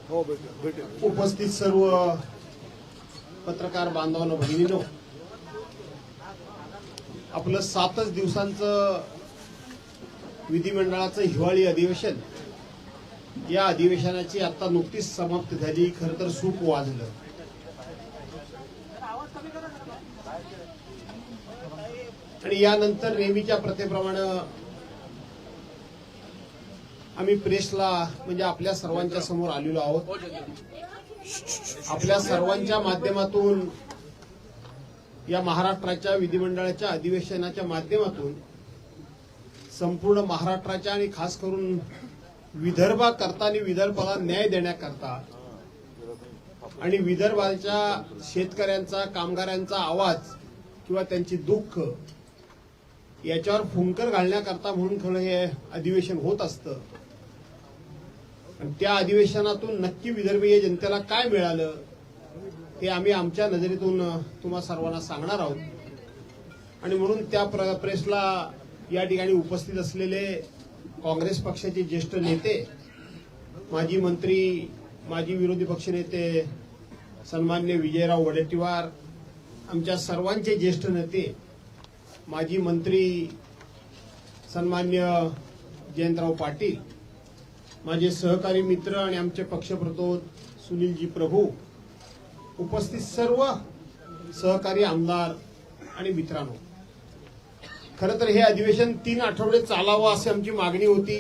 उपस्थित सर्व पत्रकार बांधवांनो, भगिनींनो, आपलं 7च दिवसांचं विधिमंडळाचं हिवाळी अधिवेशन, या अधिवेशनाची आता नुकतीच समाप्ती झाली. खरं तर सूप वाजलं. आणि यानंतर नेहमीच्या प्रथेप्रमाणे आम्ही प्रेसला म्हणजे आपल्या सर्वांच्या समोर आलेलो आहोत. आपल्या सर्वांच्या माध्यमातून या महाराष्ट्राच्या विधिमंडळाच्या अधिवेशनाच्या माध्यमातून संपूर्ण महाराष्ट्राच्या आणि खास करून विदर्भाकरता आणि विदर्भाला न्याय देण्याकरता आणि विदर्भाच्या शेतकऱ्यांचा, कामगारांचा आवाज किंवा त्यांची दुःख याच्यावर फुंकर घालण्याकरता म्हणून खरं हे अधिवेशन होत असतं. आणि त्या अधिवेशनातून नक्की विदर्भीय जनतेला काय मिळालं हे आम्ही आमच्या नजरेतून तुम्हा सर्वांना सांगणार आहोत. आणि म्हणून त्या प्रेसला या ठिकाणी उपस्थित असलेले काँग्रेस पक्षाचे ज्येष्ठ नेते, माजी मंत्री, माजी विरोधी पक्षनेते सन्मान्य विजयराव वडेट्टीवार, आमच्या सर्वांचे ज्येष्ठ नेते माजी मंत्री सन्मान्य जयंतराव पाटील, माझे सहकारी मित्र आणि आमचे पक्षप्रतोद सुनीलजी प्रभू, उपस्थित सर्व सहकारी आमदार आणि मित्रांनो, खरं तर हे अधिवेशन 3 आठवडे चालावं अशी आमची मागणी होती.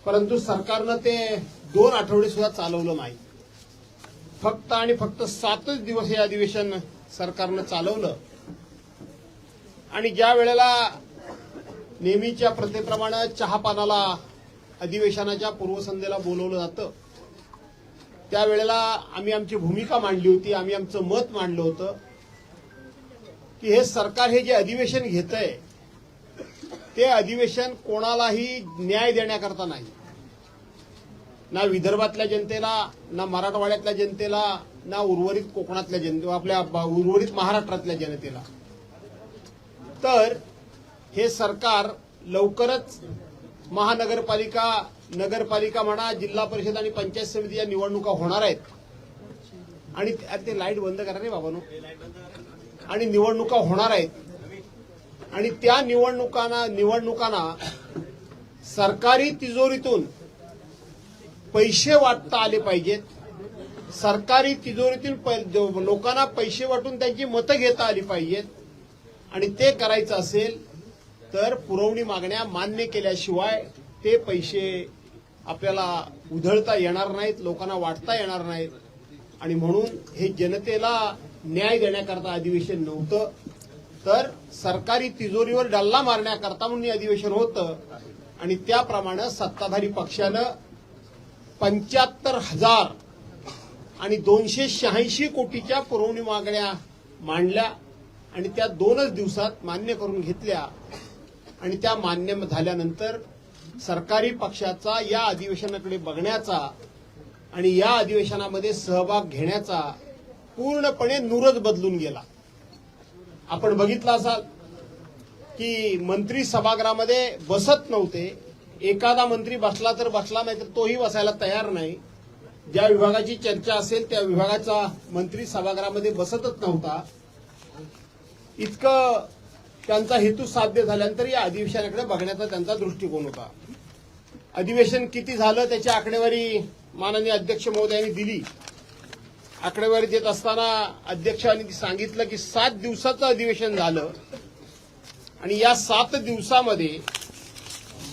परंतु सरकारनं ते 2 आठवडे सुद्धा चालवलं नाही. फक्त आणि फक्त 7च दिवस हे अधिवेशन सरकारनं चालवलं. आणि ज्या वेळेला नेहमीच्या प्रथेप्रमाणे चहापानाला अधिवेशनाच्या पूर्वसंध्येला बोलवलं जातं, त्यावेळेला आम्ही आमची भूमिका मांडली होती. आम्ही आमचं मत मांडलं होतं की हे सरकार हे जे अधिवेशन घेतंय ते अधिवेशन कोणालाही न्याय देण्याकरता नाही. ना विदर्भातल्या जनतेला, ना मराठवाड्यातल्या जनतेला, ना उर्वरित कोकणातल्या जनतेला, आपल्या उर्वरित महाराष्ट्रातल्या जनतेला. तर हे सरकार लवकरच महानगरपालिका, नगरपालिका म्हणा, जिल्हा परिषद आणि पंचायत समितीच्या निवडणुका होणार आहेत. आणि ते लाईट बंद करा रे बाबांनो. आणि निवडणुका होणार आहेत. आणि त्या निवडणुकांना सरकारी तिजोरीतून पैसे वाटता आले पाहिजेत. सरकारी तिजोरीतून लोकांना पैसे वाटून त्यांची मतं घेता आली पाहिजेत. आणि ते करायचं असेल तर पुरवणी मागण्या मान्य केल्याशिवाय ते पैसे आपल्याला उधळता येणार नाहीत, लोकांना वाटता येणार नाहीत. आणि म्हणून हे जनतेला न्याय देण्याकरता अधिवेशन नव्हतं, तर सरकारी तिजोरीवर डल्ला मारण्याकरता म्हणून हे अधिवेशन होतं. आणि त्याप्रमाणे सत्ताधारी पक्षानं 75,000 आणि 286 कोटीच्या पुरवणी मागण्या मांडल्या आणि त्या 2च दिवसात मान्य करून घेतल्या. आणि त्या मान्य झाल्यानंतर सरकारी पक्षाचा या अधिवेशनाकडे बघण्याचा आणि या अधिवेशनामध्ये सहभाग घेण्याचा पूर्णपणे नूरच बदलून गेला. आपण बघितलं असाल की मंत्री सभागृहामध्ये बसत नव्हते. एखादा मंत्री बसला तर बसला, नाही तर तोही बसायला तयार नाही. ज्या विभागाची चर्चा असेल त्या विभागाचा मंत्री सभागृहामध्ये बसतच नव्हता. इतकं त्यांचा हेतू साध्य झाल्यानंतर या अधिवेशनाकडे बघण्याचा त्यांचा दृष्टिकोन होता. अधिवेशन किती झालं त्याची आकडेवारी माननीय अध्यक्ष महोदयांनी दिली. आकडेवारी देत असताना अध्यक्षांनी सांगितलं की 7 दिवसाचं अधिवेशन झालं आणि या 7 दिवसामध्ये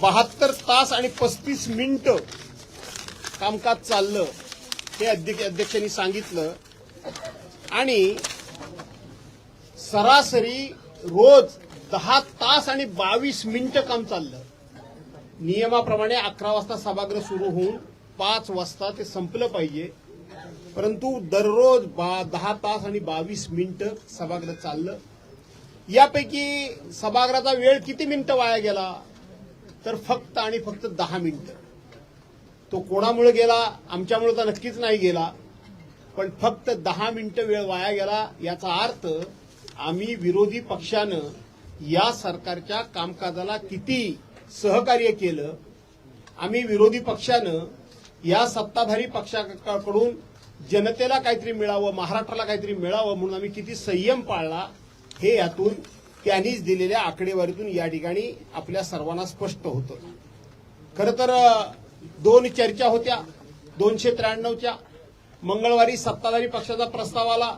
72 तास आणि 35 मिनिटं कामकाज चाललं हे अध्यक्षांनी सांगितलं. आणि सरासरी रोज 10 तास आणि 22 मिनिटं काम चाललं. नियमाप्रमाणे 11 वाजता सभागृह सुरू होऊन 5 वाजता ते संपलं पाहिजे, परंतु दररोज 10 तास आणि 22 मिनिटं सभागृह चाललं. यापैकी सभागृहाचा वेळ किती मिनिटं वाया गेला तर फक्त आणि फक्त 10 मिनिटं. तो कोणामुळे गेला? आमच्यामुळे तर नक्कीच नाही गेला, पण फक्त 10 मिनिटं वेळ वाया गेला. याचा अर्थ आम्ही विरोधी पक्षानं या सरकारच्या कामकाजाला किती सहकार्य केलं. आम्ही विरोधी पक्षानं या सत्ताधारी पक्षाकडून जनतेला काहीतरी मिळावं, महाराष्ट्राला काहीतरी मिळावं म्हणून आम्ही किती संयम पाळला हे यातून त्यांनीच दिलेल्या आकडेवारीतून या ठिकाणी आपल्या सर्वांना स्पष्ट होतं. खरं तर दोन चर्चा होत्या 293च्या. मंगळवारी सत्ताधारी पक्षाचा प्रस्ताव आला.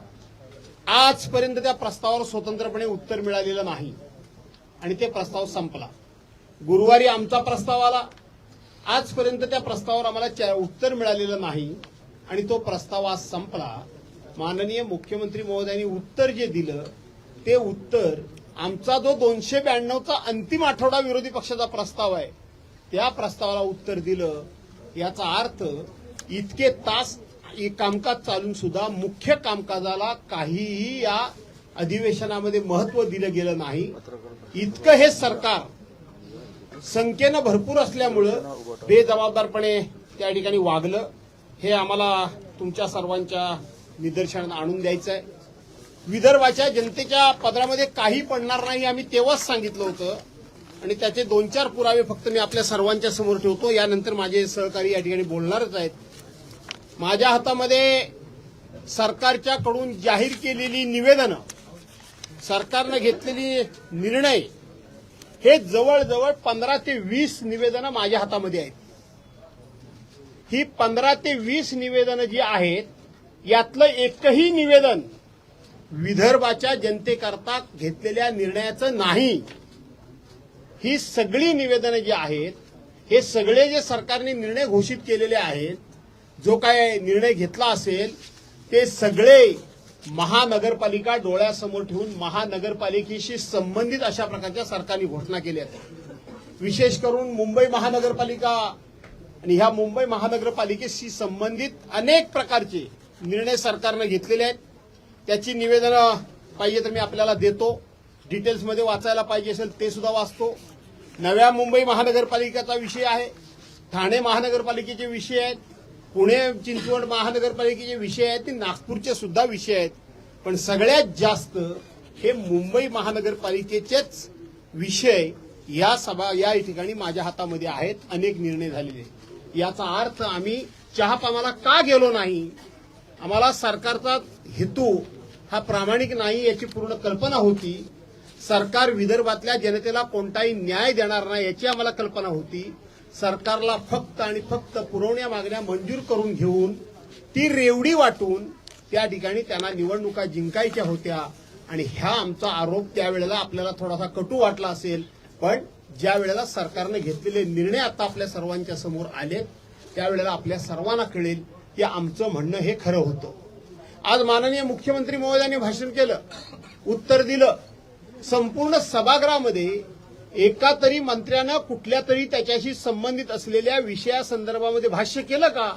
आजपर्यंत त्या प्रस्तावावर स्वतंत्रपणे उत्तर मिळालेलं नाही आणि ते प्रस्ताव संपला. गुरुवारी आमचा प्रस्ताव आला. आजपर्यंत त्या प्रस्तावावर आम्हाला उत्तर मिळालेलं नाही आणि तो प्रस्ताव आज संपला. माननीय मुख्यमंत्री महोदयांनी उत्तर जे दिलं ते उत्तर आमचा जो 292चा अंतिम आठवडा विरोधी पक्षाचा प्रस्ताव आहे त्या प्रस्तावाला उत्तर दिलं. याचा अर्थ इतके तास कामकाज चालून सुद्धा मुख्य कामकाजाला काहीही या अधिवेशनामध्ये महत्व दिलं गेलं नाही. इतकं हे सरकार संख्येनं भरपूर असल्यामुळं बेजबाबदारपणे त्या ठिकाणी वागलं. हे आम्हाला तुमच्या सर्वांच्या निदर्शनात आणून द्यायचं आहे. विदर्भाच्या जनतेच्या पदरामध्ये काही पडणार नाही आम्ही तेव्हाच सांगितलं होतं आणि त्याचे 2-4 पुरावे फक्त मी आपल्या सर्वांच्या समोर ठेवतो. यानंतर माझे सहकारी या ठिकाणी बोलणारच आहेत. माझ्या हातामध्ये सरकारच्याकडून जाहीर केलेली निवेदनं, सरकारनं घेतलेली निर्णय हे जवळजवळ 15 ते 20 निवेदनं माझ्या हातामध्ये आहेत. ही 15 ते 20 निवेदनं जी आहेत यातलं एकही निवेदन विदर्भाच्या जनतेकरता घेतलेल्या निर्णयाचं नाही. ही सगळी निवेदनं जी आहेत हे सगळे जे सरकारने निर्णय घोषित केलेले आहेत, जो काय निर्णय घेतला असेल ते सगळे महानगरपालिका डोळ्यासमोर ठेवून महानगरपालिकेशी संबंधित अशा प्रकारच्या सरकारने घोषणा केल्या आहेत. विशेष करून मुंबई महानगरपालिका आणि ह्या मुंबई महानगरपालिकेशी संबंधित अनेक प्रकारचे निर्णय सरकारने घेतलेले आहेत. त्याची निवेदनं पाहिजे तर मी आपल्याला देतो. डिटेल्समध्ये वाचायला पाहिजे असेल ते सुद्धा वाचतो. नव्या मुंबई महानगरपालिकेचा विषय आहे, ठाणे महानगरपालिकेचे विषय आहेत, पुणे चिंचवड महानगरपालिकेचे विषय आहेत, ते नागपूरचे सुद्धा विषय आहेत. पण सगळ्यात जास्त हे मुंबई महानगरपालिकेचेच विषय या ठिकाणी माझ्या हातामध्ये आहेत. अनेक निर्णय झालेले. याचा अर्थ आम्ही चहापानाला का गेलो नाही, आम्हाला सरकारचा हेतू हा प्रामाणिक नाही याची पूर्ण कल्पना होती. सरकार विदर्भातल्या जनतेला कोणताही न्याय देणार नाही याची आम्हाला कल्पना होती. सरकारला फक्त आणि फक्त पुरवण्या मागण्या मंजूर करून घेऊन ती रेवडी वाटून त्या ठिकाणी त्यांना निवडणुका जिंकायच्या होत्या आणि ह्या आमचा आरोप त्यावेळेला आपल्याला थोडासा कटू वाटला असेल. पण ज्या वेळेला सरकारने घेतलेले निर्णय आता आपल्या सर्वांच्या समोर आले त्यावेळेला आपल्या सर्वांना कळेल की आमचं म्हणणं हे खरं होतं. आज माननीय मुख्यमंत्री महोदयांनी भाषण केलं, उत्तर दिलं. संपूर्ण सभागृहामध्ये एका तरी मंत्र्यानं कुठल्या तरी त्याच्याशी संबंधित असलेल्या विषयासंदर्भामध्ये भाष्य केलं का,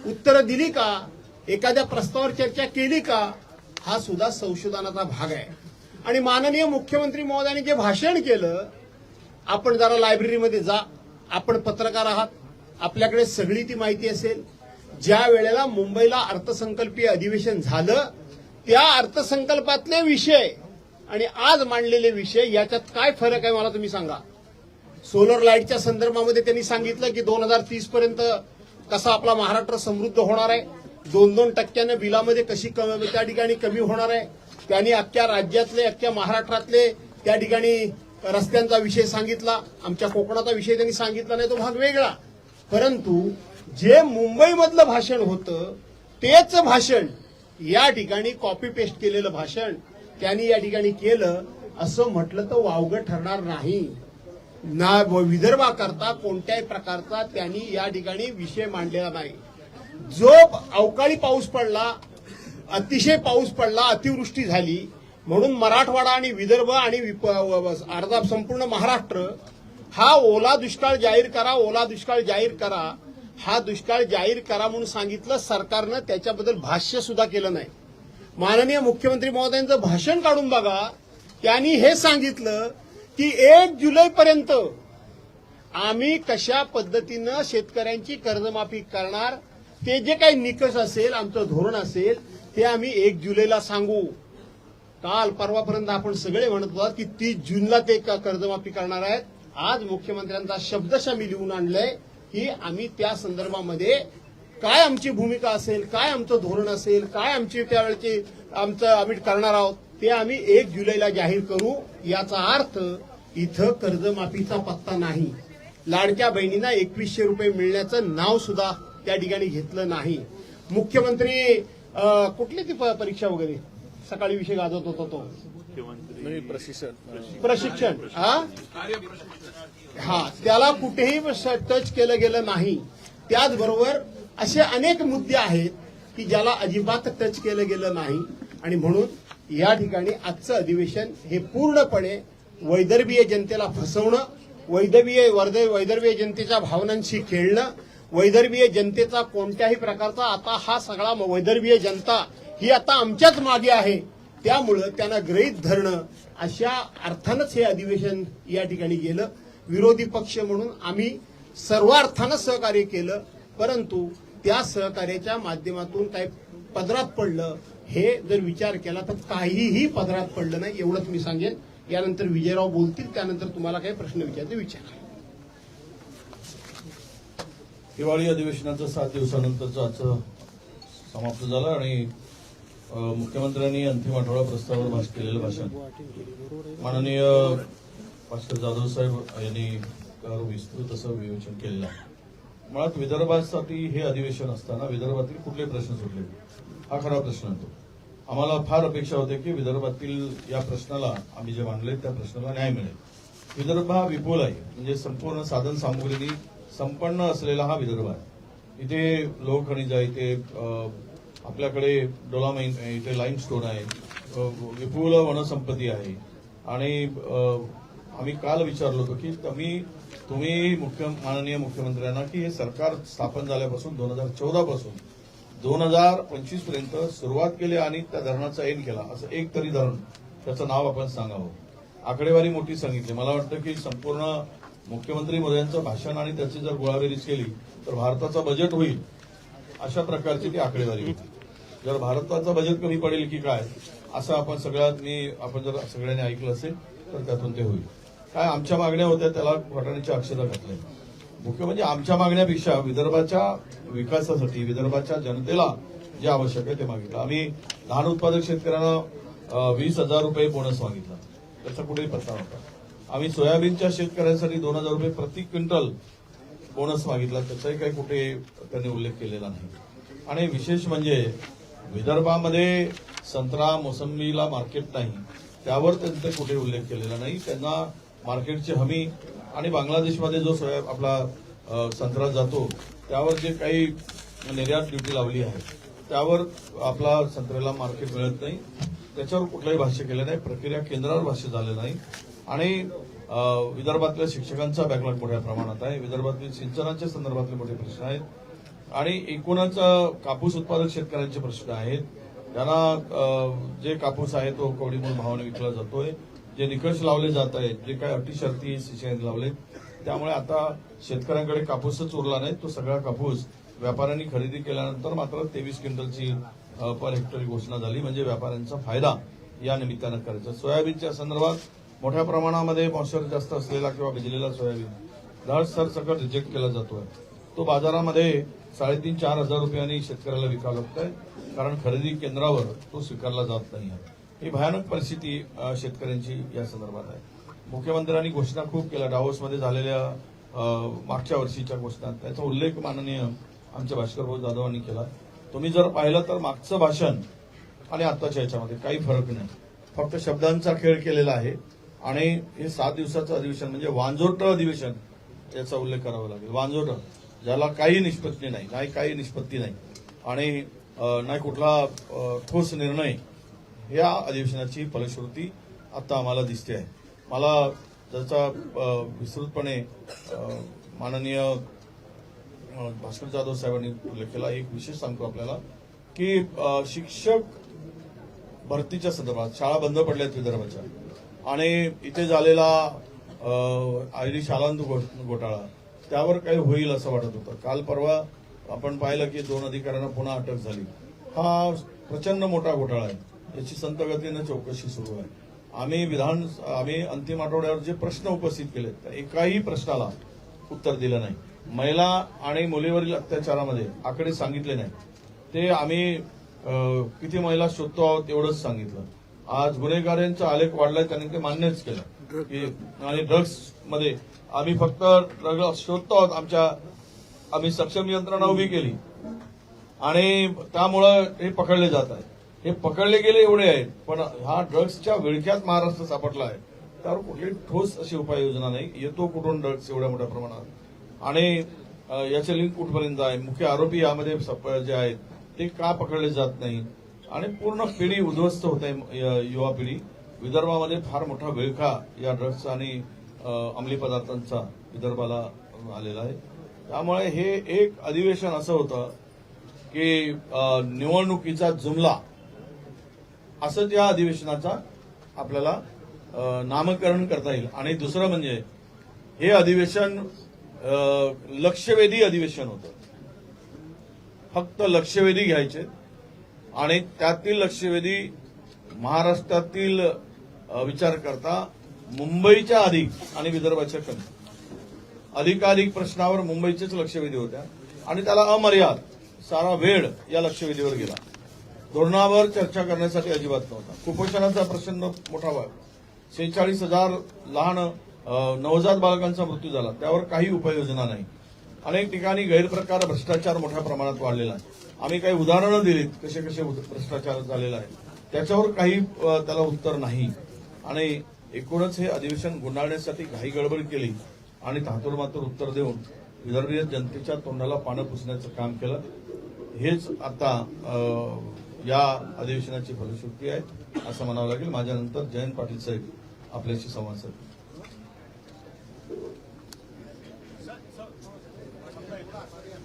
उत्तरं दिली का, एखाद्या प्रस्तावावर चर्चा केली का, हा सुद्धा संशोधनाचा भाग आहे. आणि माननीय मुख्यमंत्री महोदयांनी जे भाषण केलं, आपण जरा लायब्ररीमध्ये जा, आपण पत्रकार आहात, आपल्याकडे सगळी ती माहिती असेल. ज्या वेळेला मुंबईला अर्थसंकल्पीय अधिवेशन झालं त्या अर्थसंकल्पातले विषय आणि आज मांडलेले विषय याच्यात काय फरक आहे मला तुम्ही सांगा. सोलर लाईटच्या संदर्भामध्ये त्यांनी सांगितलं की 2030 पर्यंत कसा आपला महाराष्ट्र समृद्ध होणार आहे, 2-2% बिलामध्ये कशी त्या ठिकाणी कमी होणार आहे. त्यांनी अख्ख्या राज्यातले अख्ख्या महाराष्ट्रातले त्या ठिकाणी रस्त्यांचा विषय सांगितला. आमच्या कोकणाचा विषय त्यांनी सांगितला नाही, तो भाग वेगळा. परंतु जे मुंबईमधलं भाषण होतं तेच भाषण या ठिकाणी कॉपी पेस्ट केलेलं भाषण त्यांनी या ठिकाणी केलं असं म्हटलं तर वावगं ठरणार नाही. ना विदर्भाकरता कोणत्याही प्रकारचा त्यांनी या ठिकाणी विषय मांडलेला नाही. जो अवकाळी पाऊस पडला, अतिशय पाऊस पडला, अतिवृष्टी झाली म्हणून मराठवाडा आणि विदर्भ आणि अर्धा संपूर्ण महाराष्ट्र हा ओला दुष्काळ जाहीर करा, ओला दुष्काळ जाहीर करा, हा दुष्काळ जाहीर करा म्हणून सांगितलं. सरकारनं त्याच्याबद्दल भाष्य सुद्धा केलं नाही. माननीय मुख्यमंत्री महोदयांचं भाषण काढून बघा. त्यांनी हे सांगितलं की 1 जुलैपर्यंत आम्ही कशा पद्धतीनं शेतकऱ्यांची कर्जमाफी करणार, ते जे काही निकष असेल, आमचं धोरण असेल ते आम्ही 1 जुलैला सांगू. काल परवापर्यंत आपण सगळे म्हणत होतो की 30 जूनला ते कर्जमाफी करणार आहेत. आज मुख्यमंत्र्यांचा शब्दशः मी लिहून आणलंय की आम्ही त्या संदर्भामध्ये काय आमची भूमिका असेल, काय आमचं धोरण असेल, काय आमची त्यावेळेची आम्ही करणार आहोत ते आम्ही 1 जुलैला जाहीर करू. याचा अर्थ इथं कर्जमाफीचा पत्ता नाही. लाडक्या बहिणींना 2100 रुपये मिळण्याचं नाव सुद्धा त्या ठिकाणी घेतलं नाही. मुख्यमंत्री कुठली ती परीक्षा वगैरे सकाळी विषय गाजवत होता तो प्रशिक्षण त्याला कुठेही टच केलं गेलं नाही. त्याचबरोबर असे अनेक मुद्दे आहेत की ज्याला अजिबात टच केलं गेलं नाही. आणि म्हणून या ठिकाणी आजचं अधिवेशन हे पूर्णपणे वैदर्भीय जनतेला फसवणं, वैदर्भीय जनतेच्या भावनांशी खेळणं, वैदर्भीय जनतेचा कोणत्याही प्रकारचा आता हा सगळा वैदर्भीय जनता ही आता आमच्याच मागे आहे, त्यामुळं त्यांना गृहीत धरणं अशा अर्थानंच हे अधिवेशन या ठिकाणी गेलं. विरोधी पक्ष म्हणून आम्ही सर्व अर्थानं सहकार्य केलं, परंतु त्या सहकार्याच्या माध्यमातून काही पदरात पडलं हे जर विचार केला तर काहीही पदरात पडलं नाही, एवढंच मी सांगेन. यानंतर विजयराव बोलतील, त्यानंतर तुम्हाला काही प्रश्न विचारते विचारा. हिवाळी अधिवेशनाचं 7 दिवसानंतरचं आजचं समाप्त झालं आणि मुख्यमंत्र्यांनी अंतिम आठवडा प्रस्तावावर केलेलं भाषण माननीय भास्कर जाधव साहेब यांनी विस्तृत असं विवेचन केलेलं आहे. मुळात विदर्भासाठी हे अधिवेशन असताना विदर्भातील कुठले प्रश्न सुटले हा खरा प्रश्न होतो. आम्हाला फार अपेक्षा होते की विदर्भातील या प्रश्नाला आम्ही जे मांडले त्या प्रश्नाला न्याय मिळेल. विदर्भ हा विपुल आहे, म्हणजे संपूर्ण साधन सामुग्रीनी संपन्न असलेला हा विदर्भ आहे. इथे लोहखनिज आहे, इथे आपल्याकडे डोलामाइन, इथे लाईमस्टोन आहे, विपुल वनसंपत्ती आहे. आणि आम्ही काल विचारलो होतो की तुम्ही माननीय मुख्यमंत्र्यांना की हे सरकार स्थापन झाल्यापासून 2014 पासून 2025 पर्यंत सुरुवात केली आणि त्या धरणाचा एन केला, असं एक तरी धरण त्याचं नाव आपण सांगावं. आकडेवारी मोठी सांगितली. मला वाटतं की संपूर्ण मुख्यमंत्री मोदयांचं भाषण आणि त्याची जर गोळाबेरीज केली तर भारताचं बजेट होईल अशा प्रकारची ती आकडेवारी होती. जर भारताचं बजेट कमी पडेल की काय असं आपण जर सगळ्यांनी ऐकलं असेल तर त्यातून ते होईल. काय आमच्या मागण्या होत्या त्याला घोटाळ्याची अक्षता घातल्या. मुख्य म्हणजे आमच्या मागण्यापेक्षा विदर्भाच्या विकासासाठी विदर्भाच्या जनतेला जे आवश्यक आहे ते मागितलं. आम्ही धान उत्पादक शेतकऱ्यांना 20,000 रुपये बोनस मागितला, त्याचा कुठेही पत्ता नव्हता. आम्ही सोयाबीनच्या शेतकऱ्यांसाठी 2,000 रुपये प्रति क्विंटल बोनस मागितला, त्याचाही काही कुठे त्यांनी उल्लेख केलेला नाही. आणि विशेष म्हणजे विदर्भामध्ये संत्रा मोसंबीला मार्केट नाही, त्यावर त्यांचा कुठे उल्लेख केलेला नाही. त्यांना मार्केटची हमी आणि बांगलादेशमध्ये जो आपला संत्रा जातो त्यावर जे काही निर्यात ड्युटी लावली आहे त्यावर आपला संत्र्याला मार्केट मिळत नाही, त्याच्यावर कुठलंही भाष्य केलं नाही. प्रक्रिया केंद्रावर भाष्य झालं नाही. आणि विदर्भातल्या शिक्षकांचा बॅकलॉग मोठ्या प्रमाणात आहे. विदर्भातील सिंचनाच्या संदर्भातले मोठे प्रश्न आहेत. आणि एकूणच कापूस उत्पादक शेतकऱ्यांचे प्रश्न आहेत. त्यांना जे कापूस आहे तो कवडीमोल भावाने विकला जातोय, जे निकष लावले जात आहेत, जे काही अटी शर्ती सीसीआयने लावले, त्यामुळे आता शेतकऱ्यांकडे कापूसच उरला नाही. तो सगळा कापूस व्यापाऱ्यांनी खरेदी केल्यानंतर मात्र 23 क्विंटलची पर हेक्टरी घोषणा झाली, म्हणजे व्यापाऱ्यांचा फायदा या निमित्तानं करायचा. सोयाबीनच्या संदर्भात मोठ्या प्रमाणामध्ये मॉइश्चर जास्त असलेला किंवा भिजलेला सोयाबीन धड सरसकट रिजेक्ट केला जातोय. तो बाजारामध्ये 3,500-4 हजार रुपयांनी शेतकऱ्याला विकावं लागतंय, कारण खरेदी केंद्रावर तो स्वीकारला जात नाही. ही भयानक परिस्थिती शेतकऱ्यांची या संदर्भात आहे. मुख्यमंत्र्यांनी घोषणा खूप केल्या डावोसमध्ये झालेल्या मागच्या वर्षीच्या घोषणा, त्याचा उल्लेख माननीय आमच्या भास्करभाऊ जाधवांनी केला. तुम्ही जर पाहिलं तर मागचं भाषण आणि आताच्या याच्यामध्ये काही फरक नाही, फक्त शब्दांचा खेळ केलेला आहे. आणि हे 7 दिवसाचं अधिवेशन म्हणजे वांजोरटं अधिवेशन याचा उल्लेख करावा लागेल. वांजोरटं, ज्याला काही निष्पत्ती नाही, काही निष्पत्ती नाही आणि नाही कुठला ठोस निर्णय, या अधिवेशनाची फलश्रुती आता आम्हाला दिसते आहे. मला त्याचा विस्तृतपणे माननीय भास्कर जाधव साहेबांनी उल्लेख केला. एक विशेष सांगतो आपल्याला की शिक्षक भरतीच्या संदर्भात शाळा बंद पडल्यात विदर्भाच्या, आणि इथे झालेला आयडी शालांत घोटाळा त्यावर काही होईल असं वाटत होतं. काल परवा आपण पाहिलं की 2 अधिकाऱ्यांना पुन्हा अटक झाली. हा प्रचंड मोठा घोटाळा आहे, याची संत गतीनं चौकशी सुरू आहे. आम्ही अंतिम आठवड्यावर जे प्रश्न उपस्थित केले त्या एकाही प्रश्नाला उत्तर दिलं नाही. महिला आणि मुलीवरील अत्याचारामध्ये आकडे सांगितले नाही. ते आम्ही किती महिला शोधतो आहोत एवढंच सांगितलं. आज गुन्हेगारांचा आलेख वाढलाय त्यांनी ते मान्यच केलं की आणि ड्रग्स मध्ये आम्ही फक्त ड्रग्स शोधतो आहोत. आम्ही सक्षम यंत्रणा उभी केली आणि त्यामुळं हे पकडले जात आहे. हे पकडले गेले एवढे आहेत, पण हा ड्रग्सच्या विळख्यात महाराष्ट्र सापडला आहे. त्यावर कुठली ठोस अशी उपाययोजना नाही. येतो कुठून ड्रग्स एवढ्या मोठ्या प्रमाणात आणि याचे लिंक कुठपर्यंत आहे, मुख्य आरोपी यामध्ये जे आहेत ते का पकडले जात नाही आणि पूर्ण पिढी उद्ध्वस्त होत आहे. युवा पिढी विदर्भामध्ये फार मोठा विळखा या ड्रग्स आणि अंमली पदार्थांचा विदर्भाला आलेला आहे. त्यामुळे हे एक अधिवेशन असं होतं की निवडणुकीचा जुमला असं त्या अधिवेशनाचा आपल्याला नामकरण करता येईल. आणि दुसरं म्हणजे हे अधिवेशन लक्षवेधी अधिवेशन होतं. फक्त लक्षवेधी घ्यायचे आणि त्यातील लक्षवेधी महाराष्ट्रातील विचार करता मुंबईच्या अधिक आणि विदर्भाच्या कमी. अधिकाधिक प्रश्नावर मुंबईचेच लक्षवेधी होत्या आणि त्याला अमर्याद सारा वेळ या लक्षवेधीवर गेला. धोरणावर चर्चा करण्यासाठी अजिबात नव्हता. कुपोषणाचा प्रश्न मोठा व्हावा. 46,000 लहान नवजात बालकांचा मृत्यू झाला, त्यावर काही उपाययोजना नाही. अनेक ठिकाणी गैरप्रकार भ्रष्टाचार मोठ्या प्रमाणात वाढलेला आहे. आम्ही काही उदाहरणं दिलीत कसे कसे भ्रष्टाचार झालेला आहे, त्याच्यावर काही त्याला उत्तर नाही. आणि एकूणच हे अधिवेशन गुंडाळण्यासाठी घाई गडबड केली आणि तातोरमातोर उत्तर देऊन विदर्भीय जनतेच्या तोंडाला पानं पुसण्याचं काम केलं. हेच आता या अधिवेशनाची फलश्रुती आहे असं म्हणावं लागेल. माझ्यानंतर जयंत पाटील साहेब आपल्याशी संवाद साधतील.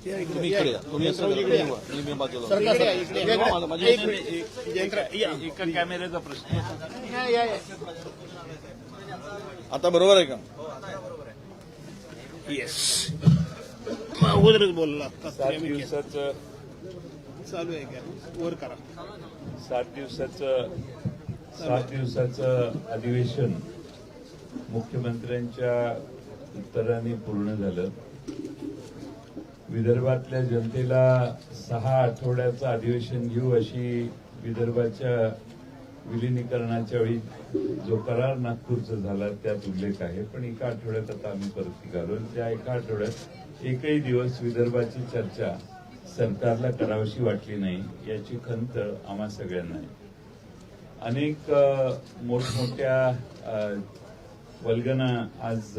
तुम्ही इकडे या. तुम्ही असं मी बाजूला. एका कॅमेऱ्याचा प्रश्न आता बरोबर आहे का? येस, अगोदरच बोलला. 7 दिवसाचं चालू आहे का? वर करा. 7 दिवसाचं अधिवेशन मुख्यमंत्र्यांच्या उत्तराने पूर्ण झालं. विदर्भातल्या जनतेला 6 आठवड्याचं अधिवेशन घेऊ अशी विदर्भाच्या विलिनीकरणाच्या वेळी जो करार नागपूरचा झाला त्यात उल्लेख आहे. पण एका आठवड्यात आता आम्ही परत निघालो. त्या एका आठवड्यात एकही दिवस विदर्भाची चर्चा सरकारला करावीशी वाटली नाही याची खंत आम्हा सगळ्यांना आहे. अनेक मोठमोठ्या वल्गना आज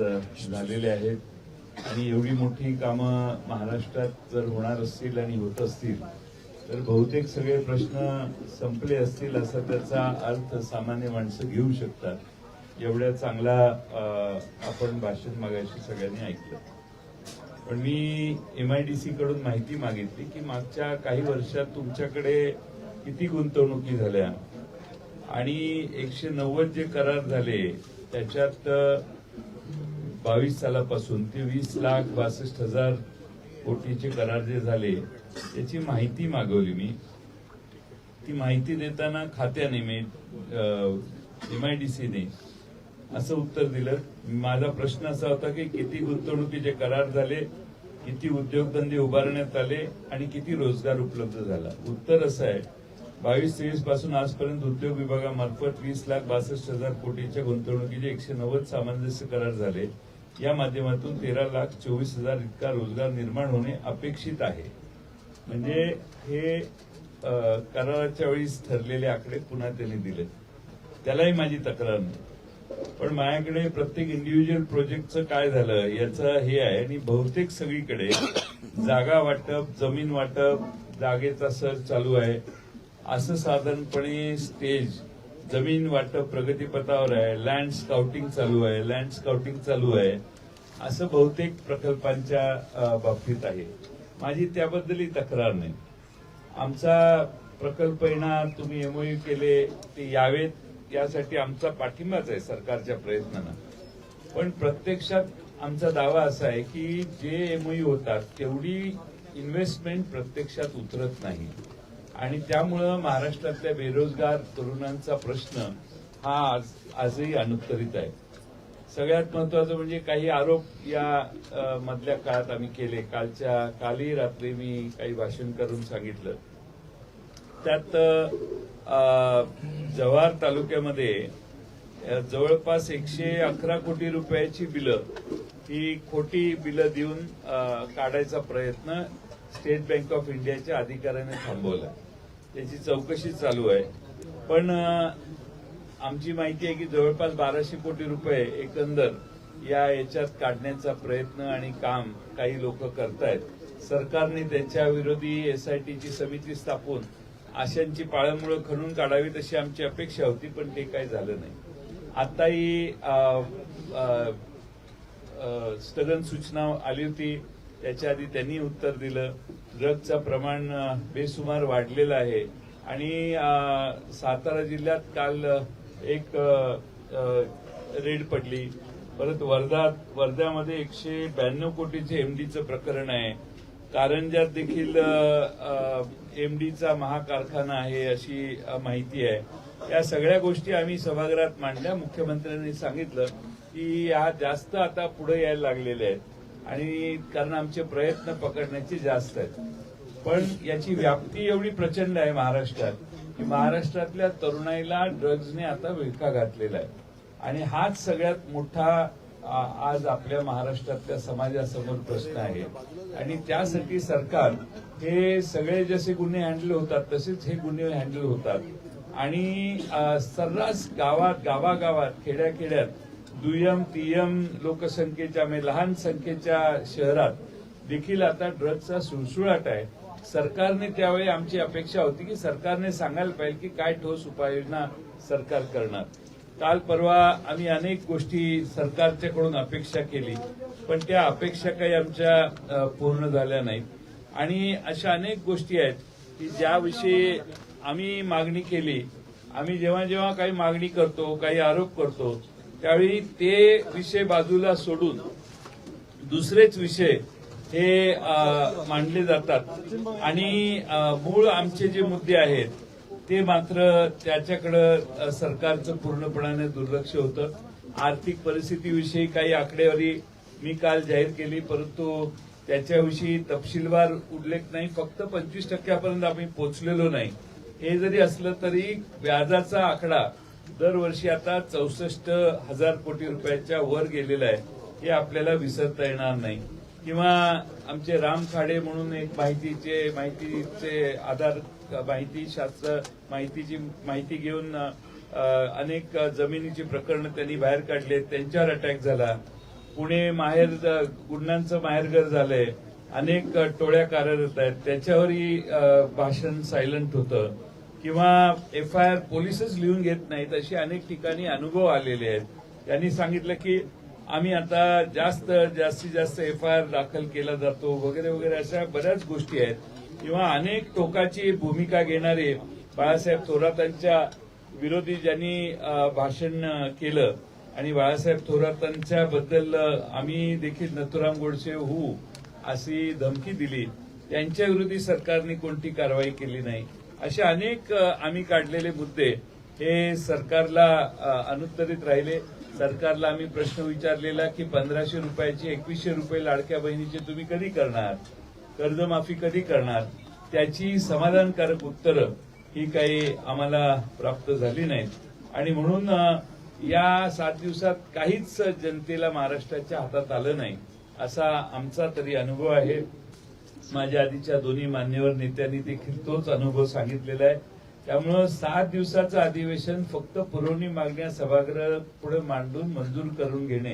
झालेल्या आहेत आणि एवढी मोठी कामं महाराष्ट्रात जर होणार असतील आणि होत असतील तर बहुतेक सगळे प्रश्न संपले असतील असा त्याचा अर्थ सामान्य माणसं घेऊ शकतात. एवढ्या चांगला आपण भाषण मागायची सगळ्यांनी ऐकलं. पण मी MIDC कडून माहिती मागितली की मागच्या काही वर्षात तुमच्याकडे किती गुंतवणुकी झाल्या आणि 190 जे करार झाले त्याच्यात 22 सालापासून ते 20,62,000 कोटीचे करार जे झाले त्याची माहिती मागवली. मी ती माहिती देताना खात्याने MIDCने असं उत्तर दिलं. माझा प्रश्न असा होता की किती गुंतवणुकीचे करार झाले, किती उद्योगधंदे उभारण्यात आले आणि किती रोजगार उपलब्ध झाला. उत्तर असं आहे 22-23 पासून आजपर्यंत उद्योग विभागामार्फत 20,62,000 कोटीच्या गुंतवणुकीचे 190 सामंजस्य करार झाले. या माध्यमातून 13,24,000 इतका रोजगार निर्माण होणे अपेक्षित आहे. म्हणजे हे कराराच्या वेळीच ठरलेले आकडे पुन्हा त्यांनी दिले. त्यालाही माझी तक्रार नाही. पण माझ्याकडे प्रत्येक इंडिव्हिज्युअल प्रोजेक्टचं काय झालं याचं हे आहे आणि बहुतेक सगळीकडे जागा वाटप, जमीन वाटप, जागेचा सर्च चालू आहे. असं साधारणपणे स्टेज जमीन वाटप प्रगतीपथावर आहे, लँड स्काउटिंग चालू आहे, असं बहुतेक प्रकल्पांच्या बाबतीत आहे. माझी त्याबद्दलही तक्रार नाही. आमचा प्रकल्प येणार, तुम्ही MOU केले ते यावेत यासाठी आमचा पाठिंबाच आहे सरकारच्या प्रयत्नांना. पण प्रत्यक्षात आमचा दावा असा आहे की जे MOU होतात तेवढी इन्व्हेस्टमेंट प्रत्यक्षात उतरत नाही आणि त्यामुळं महाराष्ट्रातल्या बेरोजगार तरुणांचा प्रश्न हा आजही अनुत्तरित आहे. सगळ्यात महत्वाचं म्हणजे काही आरोप या मधल्या काळात आम्ही केले. कालही रात्री मी काही भाषण करून सांगितलं. त्यात जव्हार तालुक्यामध्ये जवळपास 111 कोटी रुपयाची बिलं ही खोटी बिलं देऊन काढायचा प्रयत्न स्टेट बँक ऑफ इंडियाच्या अधिकाऱ्याने थांबवला. त्याची चौकशी चालू आहे. पण आमची माहिती आहे की जवळपास 1200 कोटी रुपये एकंदर याच्यात काढण्याचा प्रयत्न आणि काम काही लोक करतायत. सरकारने त्यांच्या विरोधी एसआयटीची समिती स्थापून आशांची पाळंमुळं खणून काढावीत अशी आमची अपेक्षा होती, पण ते काही झालं नाही. आताही स्थगन सूचना आली होती, त्याच्या आधी त्यांनी उत्तर दिलं. ड्रग्जचं प्रमाण बेसुमार वाढलेलं आहे आणि सातारा जिल्ह्यात काल एक रेड पडली. परत वर्ध्यामध्ये 192 कोटीचे एमडीचं प्रकरण आहे. कारंजात देखील एमडीचा महाकारखाना आहे अशी माहिती आहे. या सगळ्या गोष्टी आम्ही सभागृहात मांडल्या. मुख्यमंत्र्यांनी सांगितलं की ह्या जास्त आता पुढे यायला लागलेल्या आहेत आणि कारण आमचे प्रयत्न पकडण्याचे जास्त आहेत. पण याची व्याप्ती एवढी प्रचंड आहे महाराष्ट्रात की महाराष्ट्रातल्या तरुणाईला ड्रग्जने आता विळखा घातलेला आहे आणि हाच सगळ्यात मोठा आज आपल्या महाराष्ट्रातल्या समाजासमोर प्रश्न आहे. आणि त्यासाठी सरकार हे सगळे जसे गुन्हे हँडल होतात तसेच हे गुन्हे हँडल होतात आणि सर्रास गावागावात खेड्याखेड्यात दुय्यम तिय्यम लोकसंख्येच्या म्हणजे लहान संख्येच्या शहरात देखील आता ड्रग्जचा सुळसुळाट आहे. सरकारने त्यावेळी आमची अपेक्षा होती की सरकारने सांगायला पाहिजे की काय ठोस उपाययोजना सरकार करणार. काल परवा आम्ही अनेक गोष्टी सरकारच्याकडून अपेक्षा केली, पण त्या अपेक्षा काही आमच्या पूर्ण झाल्या नाहीत. आणि अशा अनेक गोष्टी आहेत की ज्याविषयी आम्ही मागणी केली. आम्ही जेव्हा जेव्हा काही मागणी करतो, काही आरोप करतो, त्यावेळी ते विषय बाजूला सोडून दुसरेच विषय हे मांडले जातात आणि मूळ आमचे जे मुद्दे आहेत ते मात्र त्याच्याकडे सरकारचं पूर्णपणाने दुर्लक्ष होतं. आर्थिक परिस्थितीविषयी काही आकडेवारी मी काल जाहीर केली, परंतु त्याच्याविषयी तपशीलवार उल्लेख नाही. फक्त 25% आम्ही पोहोचलेलो नाही. हे जरी असलं तरी व्याजाचा आकडा दरवर्षी आता 64,000 कोटी रुपयाच्या वर गेलेला आहे. हे आपल्याला विसरता येणार नाही. किंवा आमचे राम खाडे म्हणून एक माहितीचे आधार माहितीशास्त्र माहितीची माहिती घेऊन अनेक जमिनीची प्रकरणं त्यांनी बाहेर काढले, त्यांच्यावर अटॅक झाला. पुणे गुन्ह्यांचं माहेरघर झालंय. अनेक टोळ्या कार्यरत आहेत, त्याच्यावरही भाषण सायलंट होतं. किंवा FIR पोलीसच लिहून घेत नाहीत, अशी अनेक ठिकाणी अनुभव आलेले आहेत. त्यांनी सांगितलं की आम्ही आता जास्तीत जास्त FIR दाखल केला जातो वगैरे वगैरे अशा बऱ्याच गोष्टी आहेत. किंवा अनेक टोकाची भूमिका घेणारे बाळासाहेब थोरातांच्या विरोधी ज्यांनी भाषण केलं आणि बाळासाहेब थोरातांच्या बद्दल आम्ही देखील नथुराम गोडसे होऊ अशी धमकी दिली, त्यांच्या विरोधी सरकारने कोणती कारवाई केली नाही. असे अनेक आम्ही काढलेले मुद्दे हे सरकारला अनुत्तरित राहिले. सरकारला आम्ही प्रश्न विचारलेला की 1500 रुपयाची 2100 रुपये लाडक्या बहिणीचे तुम्ही कधी करणार, कर्जमाफी कधी करणार, त्याची समाधानकारक उत्तरं ही काही आम्हाला प्राप्त झाली नाहीत. आणि म्हणून या 7 दिवसात काहीच जनतेला महाराष्ट्राच्या हातात आलं नाही असा आमचा तरी अनुभव आहे. माझ्या आधीच्या दोन्ही मान्यवर नेत्यांनी देखील तोच अनुभव सांगितलेला आहे. त्यामुळं 7 दिवसाचं अधिवेशन फक्त पुरवणी मागण्या सभागृह पुढे मांडून मंजूर करून घेणे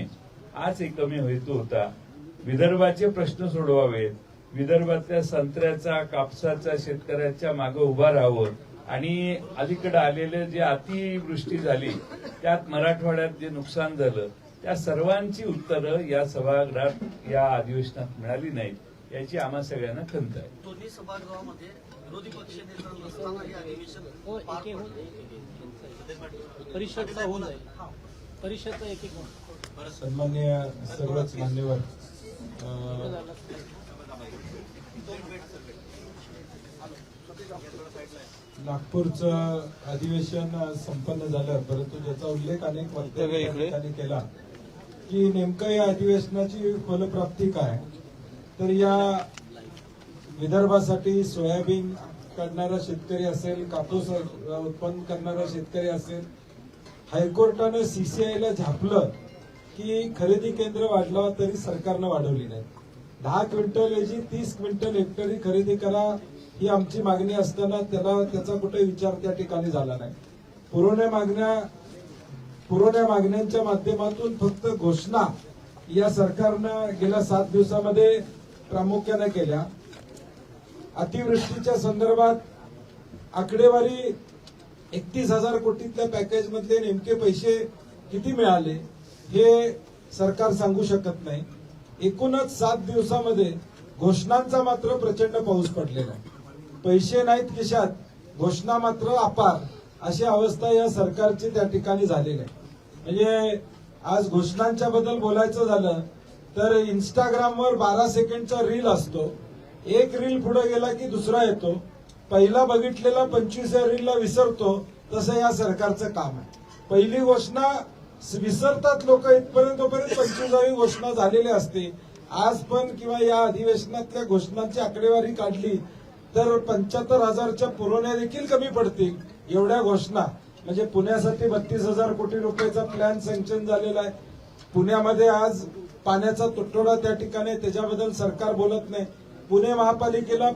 हाच एकमेव हेतू होता. विदर्भाचे प्रश्न सोडवावेत, विदर्भातल्या संत्र्याचा कापसाच्या शेतकऱ्याच्या मागे उभा राहावं आणि अलीकडे आलेले जे अतिवृष्टी झाली त्यात मराठवाड्यात जे नुकसान झालं त्या सर्वांची उत्तरं या सभागृहात या अधिवेशनात मिळाली नाहीत याची आम्हा सगळ्यांना खंत आहे. दोन्ही सभागृहामध्ये विरोधी पक्ष नेता नसताना हे अधिवेशन पार पडले. परिषदचा होऊन जाईल. परिषदचा एक सन्मान्य सर्वच मान्यवर, नागपूरचं अधिवेशन संपन्न झालं, परंतु ज्याचा उल्लेख अनेक वक्त्यांनी केला की नेमकं या अधिवेशनाची फलप्राप्ती काय. तर या विदर्भासाठी सोयाबीन काढणारा शेतकरी असेल, कापूस उत्पन्न करणारा शेतकरी असेल, हायकोर्टानं सीसीआयला झापलं की खरेदी केंद्र वाढलं तरी सरकारनं वाढवली नाही. 10 क्विंटल ऐवजी 30 क्विंटल हेक्टरी खरेदी करा ही आमची मागणी असताना त्याचा कुठे विचार त्या ठिकाणी झाला नाही. पुरवण्या मागण्यांच्या माध्यमातून फक्त घोषणा या सरकारनं गेल्या 7 दिवसामध्ये प्रामुख्याने केल्या. अतिवृष्टीच्या संदर्भात आकडेवारी 31,000 कोटीतल्या पॅकेज मधले नेमके पैसे किती मिळाले हे सरकार सांगू शकत नाही. एकूणच 7 दिवसामध्ये घोषणांचा मात्र प्रचंड पाऊस पडलेला आहे. पैसे नाहीत खिशात, घोषणा मात्र अपार, अशी अवस्था या सरकारची त्या ठिकाणी झालेली आहे. म्हणजे आज घोषणांच्या बद्दल बोलायचं झालं तर इंस्टाग्रामवर 12 सेकंडचा रील असतो. एक रील पुढे गेला की दुसरा येतो. पहिला बघितलेला 25व्या रीलला विसरतो. तसं या सरकारचं काम आहे. पहिली घोषणा विसरतात लोक इथपर्यंत, 25वी घोषणा झालेली असते. आज पण किंवा या अधिवेशनातल्या घोषणांची आकडेवारी काढली तर 75,000च्या पुरवण्या देखील कमी पडतील एवढ्या घोषणा. म्हणजे पुण्यासाठी 32,000 कोटी रुपयाचा प्लॅन सँक्शन झालेला आहे. पुण्यामध्ये आज पाण्याचा तुटवडा त्या ठिकाणी, त्याच्याबद्दल सरकार बोलत नाही. पुणे महापालिकेला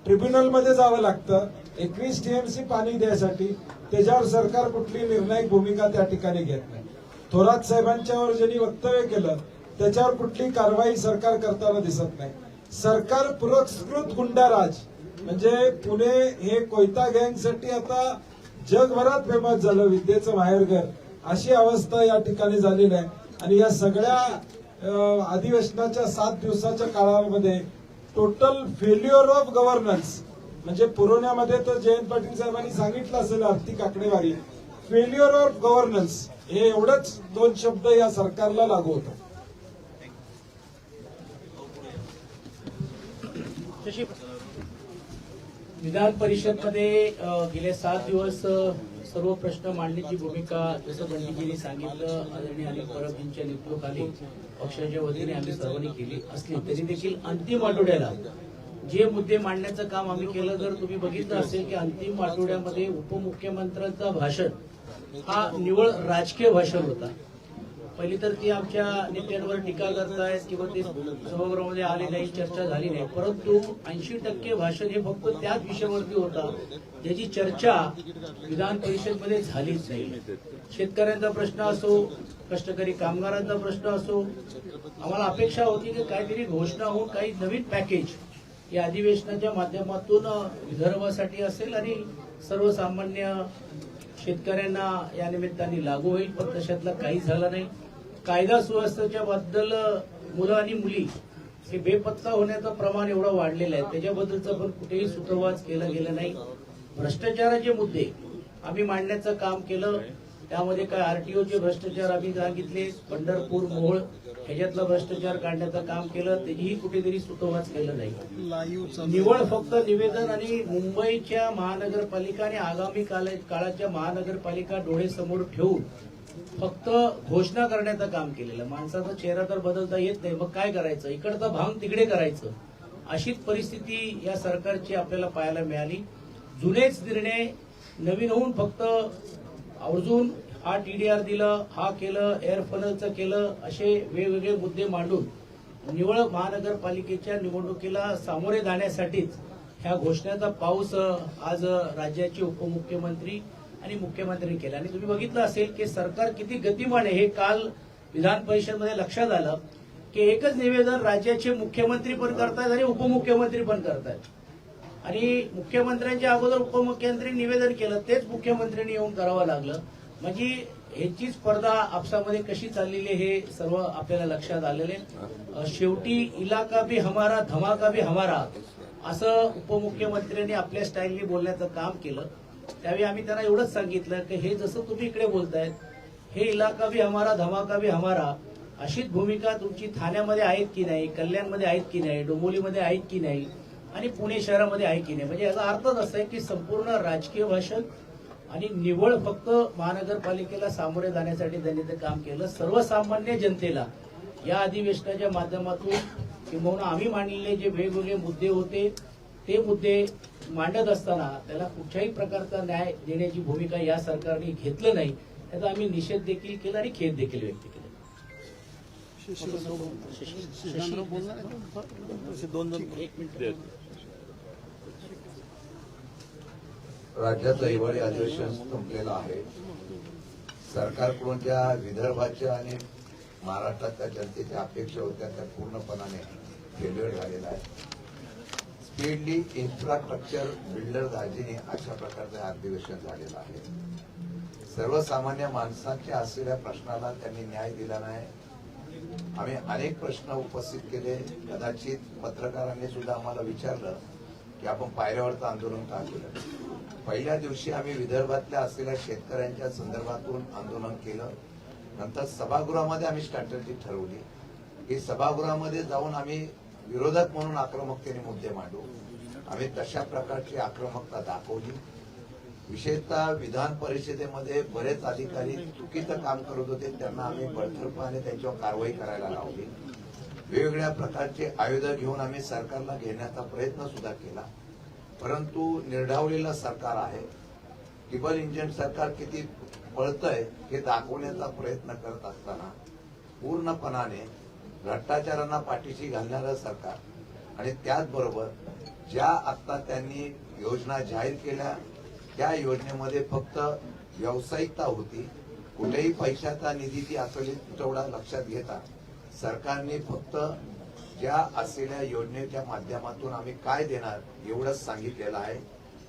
ट्रिब्युनलमध्ये जावं लागतं 21 टीएमसी पाणी द्यायसाठी. त्याच्यावर सरकार कुठली निर्णायक भूमिका त्या ठिकाणी घेत नाही. थोरात साहेबांच्यावर ज्यांनी वक्तव्य केलं त्याच्यावर कुठली कारवाई सरकार करताना दिसत नाही. सरकार पुरस्कृत गुंडाराज, म्हणजे पुणे हे कोयता गँगसाठी आता जगभरात फेमस झालं, विद्येचं माहेरघर, अशी अवस्था या ठिकाणी झालेली आहे. आणि या सगळ्या अधिवेशनाच्या 7 दिवसाच्या काळामध्ये टोटल फेल्युअर ऑफ गव्हर्नन्स, म्हणजे पुरवण्यामध्ये तर जयंत पाटील साहेबांनी सांगितलं असेल आर्थिक आकडेवारी, फेल्युअर ऑफ गव्हर्नन्स हे एवढंच 2 शब्द या सरकारला लागू होतात. विधान परिषदमध्ये गेले 7 दिवस सर्व प्रश्न मांडण्याची भूमिका जसं बंडीजींनी सांगितलं, आदरणीय अनिल परबजींच्या नेतृत्वाखाली पक्षाच्या वतीने आम्ही सर्वांनी केली असली तरी देखील अंतिम आठवड्याला जे मुद्दे मांडण्याचं काम आम्ही केलं, जर तुम्ही बघितलं असेल की अंतिम आठवड्यामध्ये उपमुख्यमंत्र्यांचा भाषण हा निव्वळ राजकीय भाषण होता. पहिली तर ती आमच्या नेत्यांवर टीका करतायत किंवा ते सभागृहामध्ये आले नाही, चर्चा झाली नाही. परंतु 80% भाषण हे फक्त त्याच विषयावरती होता ज्याची चर्चा विधान परिषदमध्ये झालीच नाही. शेतकऱ्यांचा प्रश्न असो, कष्टकरी कामगारांचा प्रश्न असो, आम्हाला अपेक्षा होती की काहीतरी घोषणा होऊन काही नवीन पॅकेज या अधिवेशनाच्या माध्यमातून विदर्भासाठी असेल आणि सर्वसामान्य शेतकऱ्यांना या निमित्ताने लागू होईल. पण तशातलं काही झालं नाही. कायदा सुव्यवस्थेच्या बद्दल मुलं आणि मुली हे बेपत्ता होण्याचं प्रमाण एवढं वाढलेलं आहे, त्याच्याबद्दलचं पण कुठेही सूत्रवाच केलं गेलं नाही. भ्रष्टाचाराचे मुद्दे आम्ही मांडण्याचं काम केलं. त्यामध्ये काय आरटीओचे भ्रष्टाचार आम्ही सांगितले, पंढरपूर मोहोळ ह्याच्यातलं भ्रष्टाचार काढण्याचं काम केलं, त्याचीही कुठेतरी सूत्रवाच केलं नाही. निवड फक्त निवेदन आणि मुंबईच्या महानगरपालिका आणि आगामी काळाच्या महानगरपालिका डोळेसमोर ठेवून फक्त घोषणा करण्याचं काम केलेलं. माणसाचा चेहरा तर बदलता येत नाही, मग काय करायचं, इकडचं भांग तिकडे करायचं, अशीच परिस्थिती या सरकारची आपल्याला पाहायला मिळाली. जुनेच निर्णय नवीन होऊन फक्त आवर्जून हा टीडीआर दिलं, हा केलं, एअर फनलचं केलं, असे वेगवेगळे मुद्दे मांडून निवळ महानगरपालिकेच्या निवडणुकीला सामोरे जाण्यासाठीच ह्या घोषणाचा पाऊस आज राज्याचे उपमुख्यमंत्री आणि मुख्यमंत्र्यांनी केला. आणि तुम्ही बघितलं असेल की सरकार किती गतिमान आहे हे काल विधान परिषदमध्ये लक्षात आलं की एकच निवेदन राज्याचे मुख्यमंत्री पण करतायत आणि उपमुख्यमंत्री पण करतायत. आणि मुख्यमंत्र्यांच्या अगोदर उपमुख्यमंत्री निवेदन केलं, तेच मुख्यमंत्र्यांनी येऊन करावं लागलं. म्हणजे ह्याची स्पर्धा आपसामध्ये कशी चाललेली हे सर्व आपल्याला लक्षात आलेले. शेवटी इलाका भी हमारा, धमाका भी हमारा, असं उपमुख्यमंत्र्यांनी आपल्या स्टाईलनी बोलण्याचं काम केलं. त्यावेळी आम्ही त्यांना एवढंच सांगितलं की हे जसं तुम्ही इकडे बोलतायत, हे इलाका भी हमारा, धमाका भी हमारा, अशीच भूमिका तुमची ठाण्यामध्ये आहेत की नाही, कल्याणमध्ये आहेत की नाही, डोंबिवलीमध्ये आहेत की नाही आणि पुणे शहरामध्ये आहे की नाही. म्हणजे याचा अर्थच असा आहे की संपूर्ण राजकीय भाषण आणि निव्वळ फक्त महानगरपालिकेला सामोरे जाण्यासाठी त्यांनी ते काम केलं. सर्वसामान्य जनतेला या अधिवेशनाच्या माध्यमातून किंबहुना आम्ही मांडलेले जे वेगवेगळे मुद्दे होते ते मुद्दे मांडत असताना त्याला कुठल्याही प्रकारचा न्याय देण्याची भूमिका या सरकारने घेतलं नाही. त्याचा आम्ही निषेध देखील केला आणि खेद देखील व्यक्त केला. राज्याचं हिवाळी अधिवेशन संपलेलं आहे. सरकारकडून ज्या विदर्भाच्या आणि महाराष्ट्राच्या जनतेच्या अपेक्षा होत्या त्या पूर्णपणाने फेल्युअर झालेला आहे. स्पीडली इन्फ्रास्ट्रक्चर बिल्डर दाजीने अशा प्रकारचं अधिवेशन झालेलं आहे. सर्वसामान्य माणसांच्या असलेल्या प्रश्नाला त्यांनी न्याय दिला नाही. आम्ही अनेक प्रश्न उपस्थित केले. कदाचित पत्रकारांनी सुद्धा आम्हाला विचारलं की आपण पायऱ्यावरचं आंदोलन का केलं. पहिल्या दिवशी आम्ही विदर्भातल्या असलेल्या शेतकऱ्यांच्या संदर्भातून आंदोलन केलं. नंतर सभागृहामध्ये आम्ही स्ट्रॅटेजी ठरवली की सभागृहामध्ये जाऊन आम्ही विरोधक म्हणून आक्रमकतेने मुद्दे मांडू. आम्ही तशा प्रकारची आक्रमकता दाखवली. विशेषतः विधान परिषदेमध्ये बरेच अधिकारी चुकीचं काम करत होते, त्यांना आम्ही बडतर्फाने त्यांच्यावर कारवाई करायला लावली. वेगवेगळ्या प्रकारचे आयुध घेऊन आम्ही सरकारला घेण्याचा प्रयत्न सुद्धा केला. परंतु निर्ढावलेलं सरकार आहे. टिबल इंजिन सरकार किती पळतंय हे दाखवण्याचा प्रयत्न करत असताना पूर्णपणाने भ्रष्टाचारांना पाठीशी घालणारं सरकार आणि त्याचबरोबर ज्या आता त्यांनी योजना जाहीर केल्या त्या योजनेमध्ये फक्त व्यावसायिकता होती. कुठेही पैशाचा निधी ती असेल तेवढा लक्षात घेता सरकारने फक्त ज्या असलेल्या योजनेच्या माध्यमातून आम्ही काय देणार एवढंच सांगितलेलं आहे.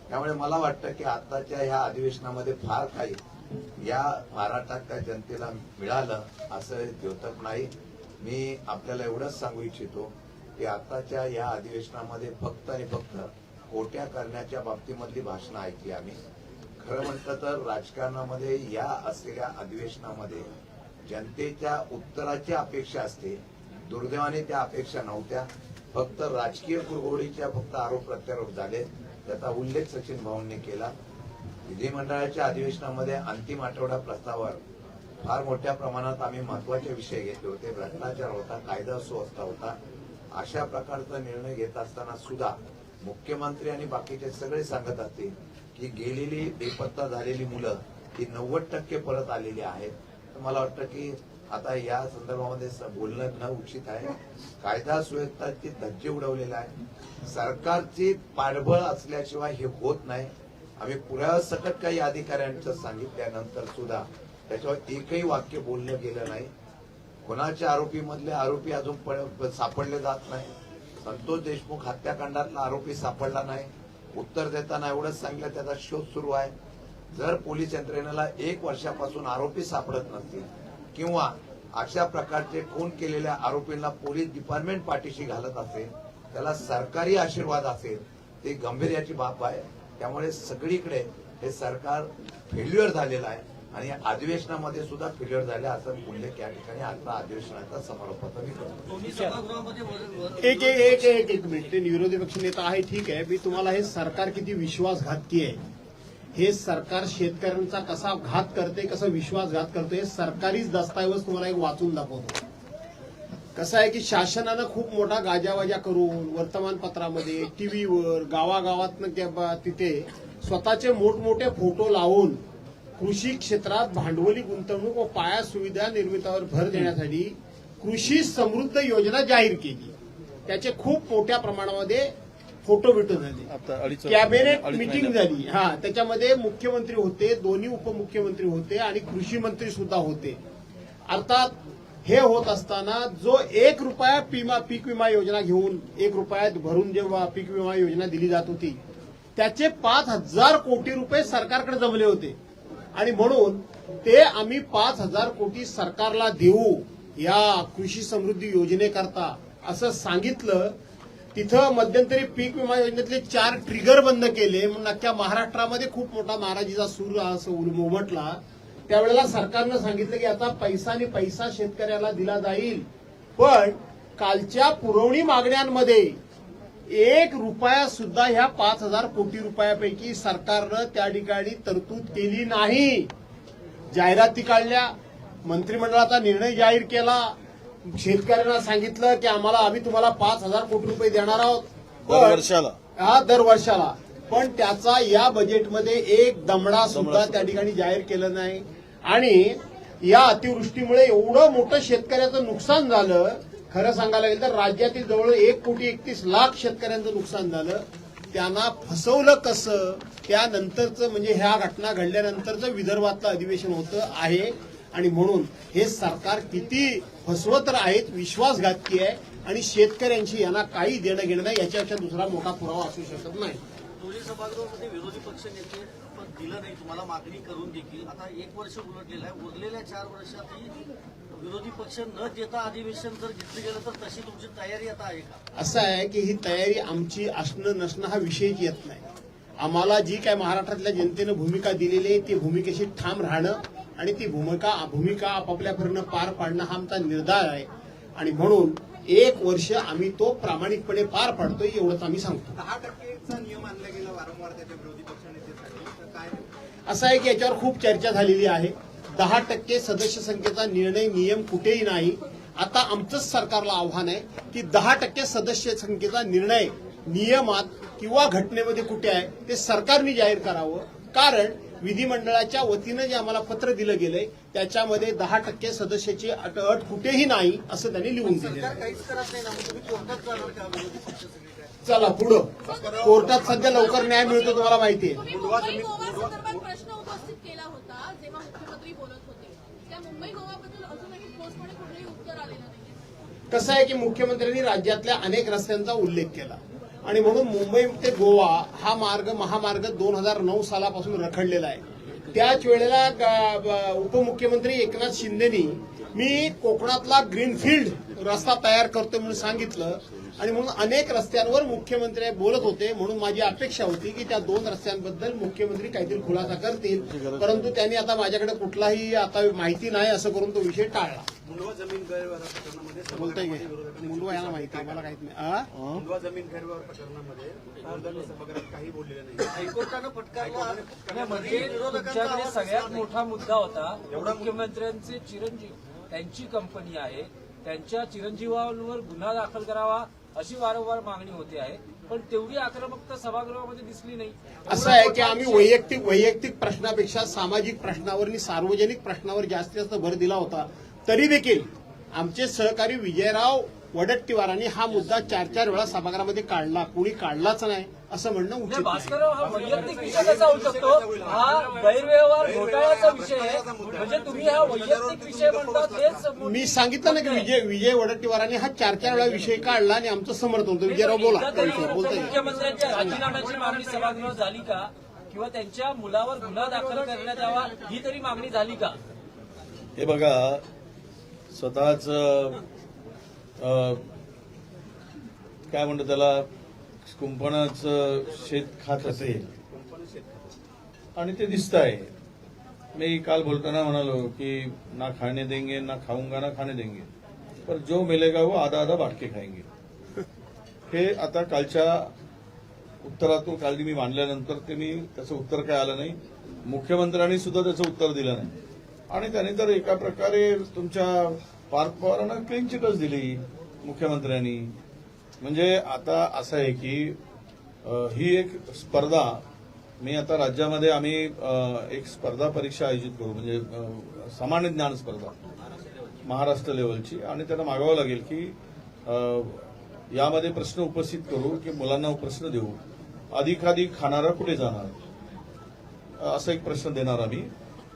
त्यामुळे मला वाटतं की आताच्या ह्या अधिवेशनामध्ये फार काही या महाराष्ट्रातल्या जनतेला मिळालं असं द्योतक नाही. मी आपल्याला एवढंच सांगू इच्छितो की आताच्या या अधिवेशनामध्ये फक्त आणि फक्त कोट्या करण्याच्या बाबतीमधली भाषणं ऐकली आम्ही. खरं म्हटलं तर राजकारणामध्ये या असलेल्या अधिवेशनामध्ये जनतेच्या उत्तराची अपेक्षा असते. दुर्दैवाने त्या अपेक्षा नव्हत्या. फक्त राजकीय कुरघोडीच्या फक्त आरोप प्रत्यारोप झाले. त्याचा उल्लेख सचिन भाऊंनी केला. विधिमंडळाच्या अधिवेशनामध्ये अंतिम आठवडा प्रस्तावावर फार मोठ्या प्रमाणात आम्ही महत्वाचे विषय घेतले होते. भ्रष्टाचार होता, कायदा सुव्यवस्था होता. अशा प्रकारचा निर्णय घेत असताना सुद्धा मुख्यमंत्री आणि बाकीचे सगळे सांगत असतील की गेलेली बेपत्ता झालेली मुलं ही 90% परत आलेली आहेत. तर मला वाटतं की आता या संदर्भामध्ये बोलणं न उचित आहे. कायदा सुव्यवस्थेची धज्जे उडवलेला आहे. सरकारची पाठबळ असल्याशिवाय हे होत नाही. आम्ही पुराव्यासकट काही अधिकाऱ्यांचं सांगितल्यानंतर सुद्धा त्याच्यावर एकही वाक्य बोललं गेलं नाही. कोणाच्या आरोपीमधले आरोपी अजून सापडले जात नाही. संतोष देशमुख हत्याकांडातला आरोपी सापडला नाही. उत्तर देताना एवढंच सांगितलं त्याचा शोध सुरू आहे. जर पोलीस यंत्रणेला 1 वर्षापासून आरोपी सापडत नसतील किंवा अशा प्रकारचे खून केलेल्या आरोपींना पोलीस डिपार्टमेंट पाठीशी घालत असेल त्याला सरकारी आशीर्वाद असेल ते गंभीर्याची बाब आहे. त्यामुळे सगळीकडे हे सरकार फेल्युअर झालेलं आहे आणि या अधिवेशनामध्ये सुद्धा फेल्युअर झाले असं उल्लेख या ठिकाणी आता अधिवेशनाचा समारोपाचा मी करतो. दोन्ही सभागृहामध्ये एक मिनिट. ते विरोधी पक्षनेता आहे, ठीक आहे. मी तुम्हाला हे सरकार किती विश्वासघातकी आहे, हे सरकार शेतकऱ्यांचा कसा घात करते, कसा विश्वासघात करते, हे सरकारीच दस्तावेज तुम्हाला एक वाचून दाखवतो. कसं आहे की शासनानं खूप मोठा गाजावाजा करून वर्तमानपत्रामध्ये, टीव्हीवर, गावागावातनं तिथे स्वतःचे मोठमोठे फोटो लावून कृषी क्षेत्रात भांडवली गुंतवणूक व पाया सुविधा निर्मितीवर भर देण्यासाठी कृषी समृद्ध योजना जाहीर केली. त्याचे खूप मोठ्या प्रमाणामध्ये फोटो भेटून झाले. कॅबिनेट मिटिंग झाली. त्याच्यामध्ये मुख्यमंत्री होते, दोन्ही उपमुख्यमंत्री होते आणि कृषी मंत्री सुद्धा होते. अर्थात हे होत असताना जो 1 रुपया पीक विमा योजना घेऊन 1 रुपयात भरून जेव्हा पीक विमा योजना दिली जात होती त्याचे 5,000 कोटी रुपये सरकारकडे जमले होते आणि म्हणून ते आम्ही 5,000 कोटी सरकारला देऊ या कृषी समृद्धी योजनेकरता असं सांगितलं. तिथं मध्यंतरी पीक विमा योजनेतले 4 ट्रिगर बंद केले म्हणून अख्ख्या महाराष्ट्रामध्ये खूप मोठा नाराजीचा सूर असं उमटला. त्यावेळेला सरकारनं सांगितलं की आता पैसा आणि पैसा शेतकऱ्याला दिला जाईल. पण कालच्या पुरवणी मागण्यांमध्ये एक रुपया सुद्धा ह्या 5,000 कोटी रुपयापैकी सरकारनं त्या ठिकाणी तरतूद केली नाही. जाहिराती काढल्या, मंत्रिमंडळाचा निर्णय जाहीर केला, शेतकऱ्यांना सांगितलं की आम्ही तुम्हाला 5,000 कोटी रुपये देणार आहोत दरवर्षाला. पण त्याचा या बजेटमध्ये एक दमडा सुद्धा त्या ठिकाणी जाहीर केलं नाही. आणि या अतिवृष्टीमुळे एवढं मोठं शेतकऱ्याचं नुकसान झालं, खरं सांगायला गेलं तर राज्यातील जवळ 1,31,00,000 शेतकऱ्यांचं नुकसान झालं. त्यांना फसवलं कसं, त्यानंतरचं म्हणजे ह्या घटना घडल्यानंतरचं विदर्भातलं अधिवेशन होतं आहे. आणि म्हणून हे सरकार किती फसवत आहेत, विश्वासघातकी आहे आणि शेतकऱ्यांशी यांना काही देणं घेणं नाही. याच्यापेक्षा दुसरा मोठा पुरावा असू शकत नाही. दोन्ही सभागृहामध्ये विरोधी पक्ष नेते पण दिलं नाही, तुम्हाला मागणी करून देखील आता 1 वर्ष उलटलेलं आहे. उरलेल्या 4 वर्षातही विरोधी पक्ष न देता अधिवेशन जर घेतलं गेलं तर तशी तुमची तयारी आता आहे का? असं आहे की ही तयारी आमची असणं नसणं हा विषयच येत नाही. आम्हाला जी काय महाराष्ट्रातल्या जनतेनं भूमिका दिलेली आहे ती भूमिकेशी ठाम राहणं आणि ती भूमिका आपापल्यापर्यंत पार पाडणं हा आमचा निर्धार आहे. आणि म्हणून 1 वर्ष आम्ही तो प्रामाणिकपणे पार पाडतोय एवढंच आम्ही सांगतो. 10%चा नियम आणला गेला वारंवार त्याच्या विरोधी पक्षनेतेसाठी, तर काय असं आहे की याच्यावर खूप चर्चा झालेली आहे. 10% सदस्य संख्येचा निर्णय नियम कुठेही नाही. आता आमचंच सरकारला आव्हान आहे की 10% सदस्य संख्येचा निर्णय नियमात किंवा घटनेमध्ये कुठे आहे ते सरकारने जाहीर करावं. कारण विधिमंडळाच्या वतीनं जे आम्हाला पत्र दिलं गेलंय त्याच्यामध्ये 10% सदस्याची अट कुठेही नाही असं त्यांनी लिहून दिलेलं सरकार आहे. काहीच करत नाही ना, मग तुम्ही कोर्टात जाणार का विरोधी पक्ष सगळे काय? चला पुढं कोर्टात सध्या लवकर न्याय मिळतो तुम्हाला माहिती आहे. तुम्ही मुंबई गोवा संदर्भात प्रश्न उपस्थित केला होता जेव्हा मुख्यमंत्री बोलत होते. त्या मुंबई गोवाबद्दल अजूनही ठोसपणे कुठलंही उत्तर आलेलं नाहीये. कसं आहे की मुख्यमंत्र्यांनी राज्यातल्या अनेक रस्त्यांचा उल्लेख केला आणि म्हणून मुंबई ते गोवा हा महामार्ग 2009 सालापासून रखडलेला आहे. त्याच वेळेला उपमुख्यमंत्री एकनाथ शिंदेनी मी कोकणातला ग्रीनफील्ड रस्ता तयार करतोय म्हणून सांगितलं आणि म्हणून अनेक रस्त्यांवर मुख्यमंत्री बोलत होते. म्हणून माझी अपेक्षा होती की त्या 2 रस्त्यांबद्दल मुख्यमंत्री काहीतरी खुलासा करतील, परंतु त्यांनी आता माझ्याकडे कुठलाही आता माहिती नाही असं करून तो विषय टाळला. मुंडवा जमीन गैरव्यवहार प्रकरणामध्ये बोलताय की मुंडवा याला माहिती आहे, मला काहीच नाही. मुंडवा जमीन गैरव्यवहार प्रकरणामध्ये विरोधकांनी सभागृहात काही बोललेलं नाही. हायकोर्टानं फटकारला. म्हणजे तुमच्याकडे सगळ्यात मोठा मुद्दा होता मुख्यमंत्र्यांचे चिरंजीव, त्यांची कंपनी आहे, त्यांच्या चिरंजीवांवर गुन्हा दाखल करावा अशी वारंवार मागणी होते आहे. पण तेवढी आक्रमकता सभागृहामध्ये दिसली नाही. असं आहे की आम्ही वैयक्तिक प्रश्नापेक्षा सामाजिक प्रश्नावर आणि सार्वजनिक प्रश्नावर जास्त भर दिला होता. तरी देखील आमचे सहकारी विजयराव वडट्टीवारांनी हा मुद्दा 4 वेळा सभागृहामध्ये काढला. कोणी काढलाच नाही असं म्हणणं उचित नाही. भास्करराव, हा वैयक्तिक विषय कसा होऊ शकतो? हा गैरव्यवहार घोटाळ्याचा विषय आहे. म्हणजे तुम्ही हा वैयक्तिक विषय म्हणता तेच मी सांगितलं ना की विजय वडट्टीवारांनी हा 4 वेळा विषय काढला आणि आमचं समर्थन होतं. विजयराव बोलता मुख्यमंत्र्यांच्या राजीनाम्याची मागणी सभागृहात झाली का? किंवा त्यांच्या मुलावर गुन्हा दाखल करण्यात यावा ही तरी मागणी झाली का? हे बघा, स्वतःच काय म्हणतो त्याला, कुंपणाचं शेत खात असेल आणि ते दिसत आहे. मी काल बोलताना म्हणालो की ना खाने देंगे ना खाऊंगा ना खाने देंगे, पर जो मिलेगा वो आधा आधा बाटके खाएंगे. हे आता कालच्या उत्तरातून काल मी मांडल्यानंतर त्याचं उत्तर काय आलं नाही. मुख्यमंत्र्यांनी सुद्धा त्याचं उत्तर दिलं नाही आणि त्यांनी तर एका प्रकारे तुमच्या पार्थ पवारांना क्लीन चिटच दिली मुख्यमंत्र्यांनी. म्हणजे आता असं आहे की ही एक स्पर्धा, मी आता राज्यामध्ये आम्ही एक स्पर्धा परीक्षा आयोजित करू, म्हणजे सामान्य ज्ञान स्पर्धा महाराष्ट्र लेवलची, आणि त्यांना मागावं लागेल की यामध्ये प्रश्न उपस्थित करू की मुलांना प्रश्न देऊ, अधिकाधिक खाणारा कुठे जाणार असा एक प्रश्न देणार आम्ही,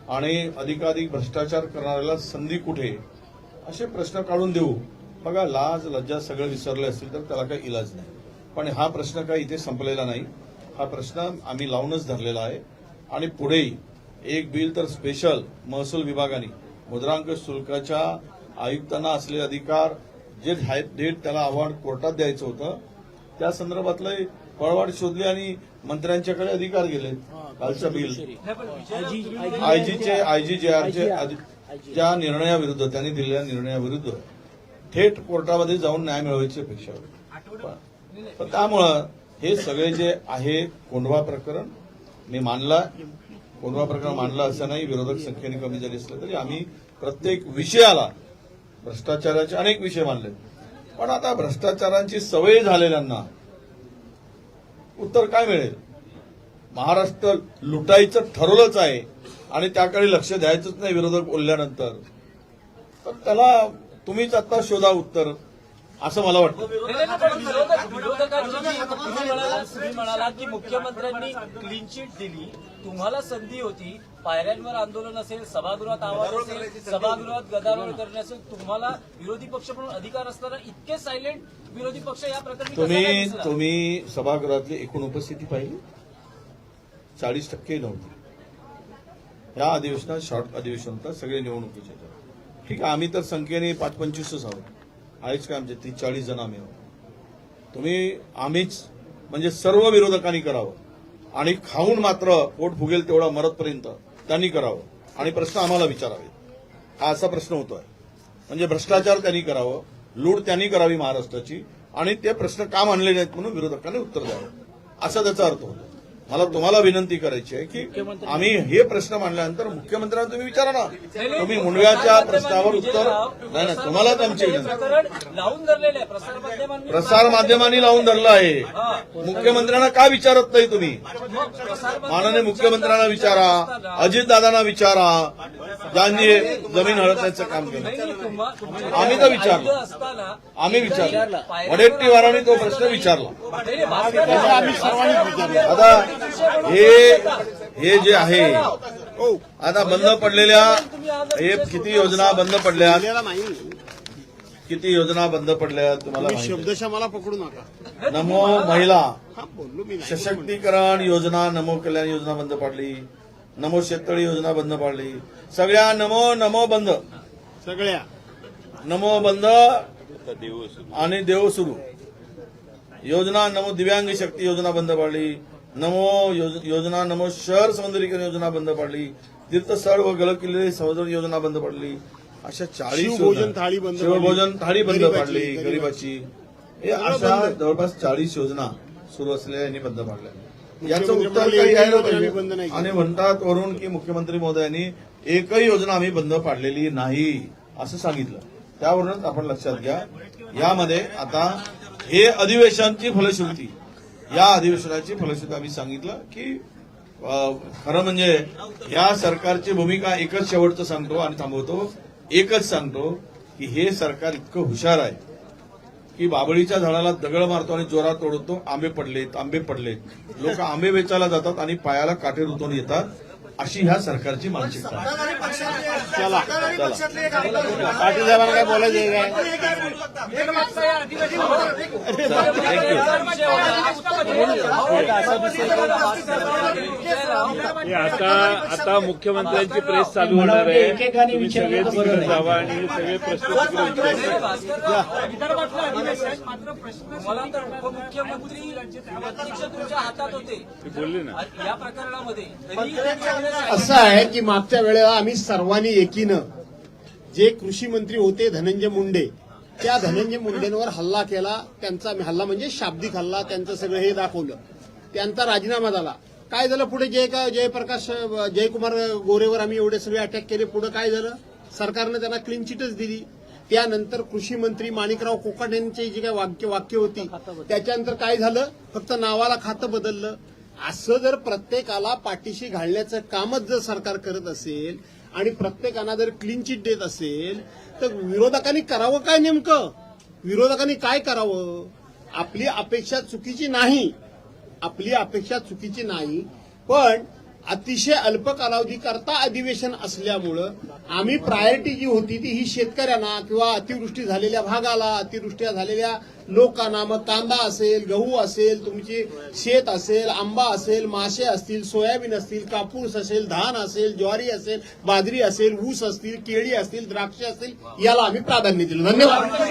आणि अधिकाधिक भ्रष्टाचार करणाऱ्याला संधी कुठे, असे प्रश्न काढून देऊ. बघा, लाज लज्जा सगळं विसरले असतील तर त्याला काही इलाज नाही. पण हा प्रश्न काही इथे संपलेला नाही. हा प्रश्न आम्ही लावूनच धरलेला आहे आणि पुढेही एक बिल तर स्पेशल महसूल विभागाने मुद्रांक शुल्काच्या आयुक्तांना असलेले अधिकार जे डेट त्याला अवॉर्ड कोर्टात द्यायचं होतं त्या संदर्भातलं पळवाट शोधली आणि मंत्र्यांच्याकडे अधिकार गेले. कालचं बिल आयजीजेआरचे ज्या निर्णयाविरुद्ध, त्यांनी दिलेल्या निर्णयाविरुद्ध थेट कोर्टामध्ये जाऊन न्याय मिळवायची अपेक्षा होती. पण त्यामुळं हे सगळे जे आहे कोंढवा प्रकरण मी मानला, कोंढवा प्रकरण मानला असं नाही, विरोधक संख्येने कमी झाली असलं तरी आम्ही प्रत्येक विषयाला भ्रष्टाचाराचे अनेक विषय मानले. पण आता भ्रष्टाचारांची सवय झालेल्यांना उत्तर काय मिळेल? महाराष्ट्र लुटायचं ठरवलंच आहे आणि त्याकडे लक्ष द्यायचंच नाही विरोधक बोलल्यानंतर, तर त्याला तुम्हीच आता शोधा उत्तर असं मला वाटतं. विरोधकांची तुम्ही म्हणालात की मुख्यमंत्र्यांनी क्लीन चिट दिली, तुम्हाला संधी होती, पायऱ्यांवर आंदोलन असेल, सभागृहात आवाज असेल, सभागृहात गदारोळ करणे असेल, तुम्हाला विरोधी पक्ष म्हणून अधिकार असताना इतके सायलेंट विरोधी पक्ष या प्रकरणी कसा काय दिसला? तुम्ही सभागृहातली एकूण उपस्थिती पाहिली, 40% नव्हती. या अधिवेशनात शॉर्ट अधिवेशन होतं, सगळे निवडणुकीचे. ठीक आहे, आम्ही तर संख्येने 5-25 आहोत, आहेच का आमचे 30-40 जण आम्ही आहोत. आम्हीच म्हणजे सर्व विरोधकांनी करावं आणि खाऊन मात्र पोट फुगेल तेवढा मरतपर्यंत त्यांनी करावं आणि प्रश्न आम्हाला विचारावे, हा असा प्रश्न होतोय. म्हणजे भ्रष्टाचार त्यांनी करावं, लूट त्यांनी करावी महाराष्ट्राची आणि ते प्रश्न का मांडले नाहीत म्हणून विरोधकांनी उत्तर द्यावं, असा त्याचा अर्थ होतो. मला तुम्हाला विनंती करायची आहे की आम्ही हे प्रश्न मांडल्यानंतर मुख्यमंत्र्यांना तुम्ही विचारा ना, तुम्ही मुंडव्याच्या प्रश्नावर उत्तर नाही, तुम्हालाच आमची विनंती. लावून धरलेलं आहे प्रसार माध्यमांनी लावून धरलं आहे, मुख्यमंत्र्यांना का विचारत नाही तुम्ही? माननीय मुख्यमंत्र्यांना विचारा, अजितदादांना विचारा, ज्यांनी जमीन हडपण्याचं काम केलं. आम्ही तर विचारलं, आम्ही विचारलं, वडेट्टीवारांनी तो प्रश्न विचारला. आम्ही सर्वांनी विचारलं. आता हे जे आहे आता बंद पडलेल्या हे किती योजना बंद पडल्या, किती योजना बंद पडल्या तुम्हाला माहिती आहे. शब्दशः मला पकडू नका. नमो महिला बोललो मी नाही. सशक्तीकरण योजना, नमो कल्याण योजना बंद पडली, नमो शेततळी योजना बंद पडली, सगळ्या नमो बंद, सगळ्या नमो बंद आणि देव सुरू योजना, नमो दिव्यांग शक्ती योजना बंद पडली, नमो योजना, नमो शहर सौंदर्यीकरण योजना बंद पडली, तीर्थस्थळ व गड किल्ले संवर्धन योजना बंद पडली. अशा 40 शिवभोजन थाळी बंद पडली. शिवभोजन थाळी बंद गरिबाची, पडली, गरीबाची. हे अशा जवळपास 40 योजना सुरू असलेल्या यांनी बंद पडल्या. याचं उत्तर काही द्यायला पाहिजे. आणि म्हणतात वरून की मुख्यमंत्री महोदयांनी एकही योजना आम्ही बंद पाडलेली नाही असं सांगितलं. त्यावरूनच आपण लक्षात घ्या, यामध्ये आता हे अधिवेशनाची फलश्रुती, या अधिवेशनाची फलश्रुती आम्ही सांगितलं की खरं म्हणजे या सरकारची भूमिका एकच शेवटचं सांगतो आणि थांबवतो, एकच सांगतो की हे सरकार इतकं हुशार आहे की बाबळीच्या झाडाला दगड मारतो आणि जोरात ओढतो, आंबे पडलेत, लोक आंबे वेचायला जातात आणि पायाला काटे रुतून येतात, अशी ह्या सरकारची मानसिकता आहे. चला पाटील साहेबांना काय बोलायचं आहे आता मुख्यमंत्र्यांची प्रेस चालू होणार आहे, तुम्ही सगळे तिकडे जावा आणि सगळे प्रश्न मला तर उपमुख्यमंत्री प्रत्यक्ष तुमच्या हातात होते बोलले ना. या प्रकरणामध्ये तरी असं आहे की मागच्या वेळेला आम्ही सर्वांनी एकीनं जे कृषी मंत्री होते धनंजय मुंडे, त्या धनंजय मुंडेंवर हल्ला केला. त्यांचा हल्ला म्हणजे शाब्दिक हल्ला, त्यांचं सगळं हे दाखवलं, त्यांचा राजीनामा झाला. काय झालं पुढे? जयप्रकाश जयकुमार गोरेवर आम्ही एवढे सगळे अटॅक केले. पुढे काय झालं? सरकारनं त्यांना क्लीन चिटच दिली. त्यानंतर कृषी मंत्री माणिकराव कोकाट यांची जी काही वाक्य होती, त्याच्यानंतर काय झालं? फक्त नावाला खातं बदललं. असं जर प्रत्येकाला पाठीशी घालण्याचं कामच जर सरकार करत असेल आणि प्रत्येकाला जर क्लीन चिट देत असेल तर विरोधकांनी करावं काय? नेमकं विरोधकांनी काय करावं? आपली अपेक्षा चुकीची नाही, पण अतिशय अल्प कालावधी करता अधिवेशन असल्यामुळं आम्ही प्रायोरिटी जी होती ती ही शेतकऱ्यांना किंवा अतिवृष्टी झालेल्या भागाला, अतिवृष्ट्या झालेल्या लोकांना, मग कांदा असेल, गहू असेल, तुमची शेत असेल, आंबा असेल, मासे असतील, सोयाबीन असतील, कापूस असेल, धान असेल, ज्वारी असेल, बाजरी असेल, ऊस असतील, केळी असतील, द्राक्ष असतील, याला आम्ही प्राधान्य दिलं. धन्यवाद.